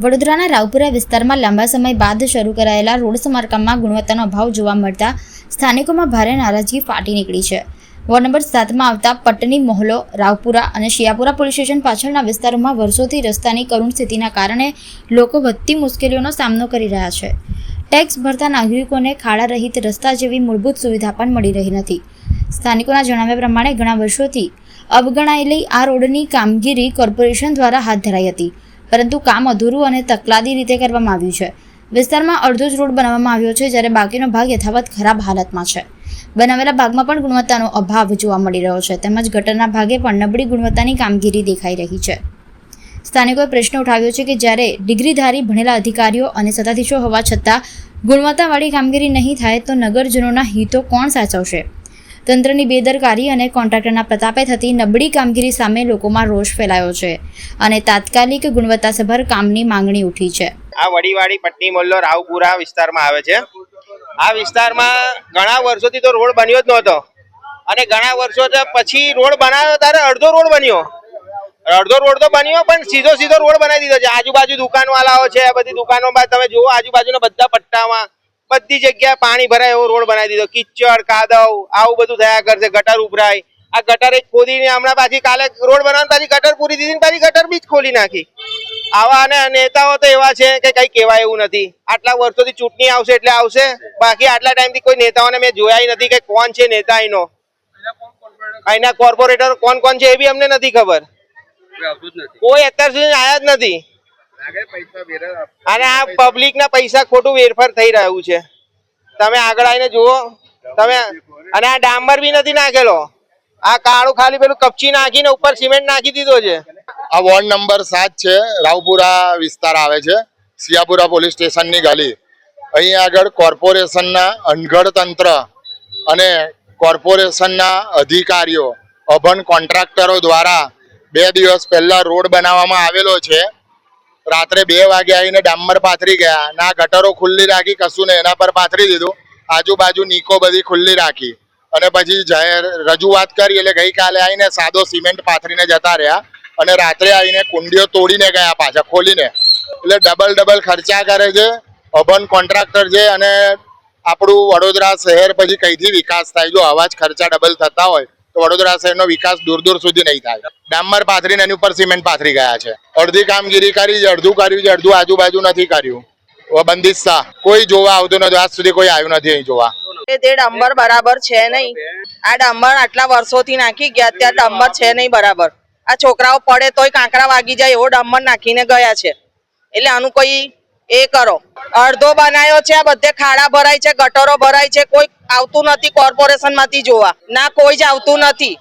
વડોદરાના રાવપુરા વિસ્તારમાં લાંબા સમય બાદ શરૂ કરાયેલા રોડ સમારકામમાં ગુણવત્તાનો અભાવ જોવા મળતા સ્થાનિકોમાં ભારે નારાજગી ફાટી નીકળી છે। વોર્ડ નંબર 7માં આવતા પટની મોહલ્લો, રાવપુરા અને શિયાપુરા પોલીસ સ્ટેશન પાછળના વિસ્તારોમાં વર્ષોથી રસ્તાની કરુણ સ્થિતિના કારણે લોકો વધતી મુશ્કેલીઓનો સામનો કરી રહ્યા છે। ટેક્સ ભરતા નાગરિકોને ખાડા રહિત રસ્તા જેવી મૂળભૂત સુવિધા પણ મળી રહી નથી। સ્થાનિકોના જણાવ્યા પ્રમાણે ઘણા વર્ષોથી અવગણાયેલી આ રોડની કામગીરી કોર્પોરેશન દ્વારા હાથ ધરાઈ હતી, પરંતુ કામ અધૂરું અને તકલાદી રીતે કરવામાં આવ્યું છે। વિસ્તારમાં અડધો જ રોડ બનાવવામાં આવ્યો છે, જ્યારે બાકીનો ભાગ યથાવત ખરાબ હાલતમાં છે। બનાવેલા ભાગમાં પણ ગુણવત્તાનો અભાવ જોવા મળી રહ્યો છે, તેમજ ગટરના ભાગે પણ નબળી ગુણવત્તાની કામગીરી દેખાઈ રહી છે। સ્થાનિકોએ પ્રશ્ન ઉઠાવ્યો છે કે જ્યારે ડિગ્રીધારી ભણેલા અધિકારીઓ અને સત્તાધીશો હોવા છતાં ગુણવત્તાવાળી કામગીરી નહીં થાય તો નગરજનોના હિતો કોણ સાચવશે? તંત્રની બેદરકારી અને કોન્ટ્રાક્ટરના પ્રતાપે થતી નબળી કામગીરી સામે લોકોમાં રોષ ફેલાયો છે અને તાત્કાલિક ગુણવત્તાસભર કામની માંગણી ઉઠી છે। આ વડીવાડી પટની મોહલ્લો રાવપુરા વિસ્તારમાં આવે છે। આ વિસ્તારમાં ઘણા વર્ષોથી તો રોડ બન્યો જ નહોતો અને ઘણા વર્ષો પછી રોડ બનાવ્યો ત્યારે અડધો રોડ બન્યો તો બન્યો, પણ સીધો રોડ બનાવી દીધો છે। આજુબાજુ દુકાનવાળાઓ છે, બધી દુકાનોમાં તમે જુઓ, આજુબાજુના બધા પટ્ટામાં બધી જગ્યાએ પાણી ભરાય એવો રોડ બનાવી દીધો। કિચડ, કાદવ આવું બધું થયા કરશે, ગટર ઉભરાય। આ ગટર એક ખોદીને હમણાં પાછી કાલે રોડ બનાવવાની પાછી ગટર પૂરી દીધી, પાછી ગટર બી જ ખોલી નાખી। આવા અને નેતાઓ તો એવા છે કે કઈ કહેવાય એવું નથી। આટલા વર્ષોથી ચૂંટણી આવશે એટલે આવશે, બાકી આટલા ટાઈમથી કોઈ નેતાઓને મેં જોયા નથી કે કોણ છે નેતા એનો, અહીંના કોર્પોરેટર કોણ છે એ બી અમને નથી ખબર। કોઈ અત્યાર સુધી આયા જ નથી અને આ પબ્લિક ના પૈસા ખોટું વેરફાર થઈ રહ્યું છે। તમે આગળ આવીને જુઓ તમે, અને આ ડામર બી નથી નાખેલો, આ કાળું ખાલી પેલું કપચી નાખીને ઉપર સિમેન્ટ નાખી દીધો છે। આ વોર્ડ નંબર 7 છે, રાવપુરા વિસ્તાર આવે છે, શિયાપુરા પોલીસ સ્ટેશનની ગલી। અહીં આગળ કોર્પોરેશનના અનગઢ તંત્ર અને કોર્પોરેશનના અધિકારીઓ, અભણ કોન્ટ્રાક્ટરો દ્વારા 2 દિવસ પહેલા રોડ બનાવવામાં આવેલો છે। રાત્રે 2 વાગે આવીને ડામર પાથરી ગયા, ના ગટરો ખુલ્લી રાખી, કશું ને એના પર પાથરી દીધું। આજુબાજુ નીકો બધી ખુલ્લી રાખી અને પછી જાહેર રજૂઆત કરી એટલે ગઈકાલે આવીને સાદો સિમેન્ટ પાથરીને જતા રહ્યા અને રાત્રે આવીને કુંડીઓ તોડીને ગયા પાછા ખોલીને। એટલે ડબલ ખર્ચા કરે છે, અભણ કોન્ટ્રાક્ટર છે અને આપણું વડોદરા શહેર પછી કઈથી વિકાસ થાય? જો આવા જ ખર્ચા ડબલ થતા હોય તો વડોદરા શહેરનો વિકાસ દૂર સુધી નહીં થાય। ડામર પાથરીને એની ઉપર સિમેન્ટ પાથરી ગયા છે। અડધી કામગીરી કરી છે, અડધું કર્યું છે, અડધું આજુબાજુ નથી કર્યું। બંદિશા કોઈ જોવા આવતું નથી, આજ સુધી કોઈ આવ્યું નથી અહીં જોવા। તે ડામર બરાબર છે નહીં। આ ડામર આટલા વર્ષોથી નાખી ગયા, ત્યાં ડામર છે નહીં બરાબર। આ છોકરાઓ પડે તોય કાંકરા વાગી જાય એવો ડામર નાખીને ગયા છે। એટલે આનું કોઈ એ કરો। અડધો બનાવ્યો છે, આ બધે ખાડા ભરાય છે, ગટરો ભરાય છે, કોઈ આવતું નથી કોર્પોરેશન માંથી જોવા, ના કોઈ જ આવતું નથી।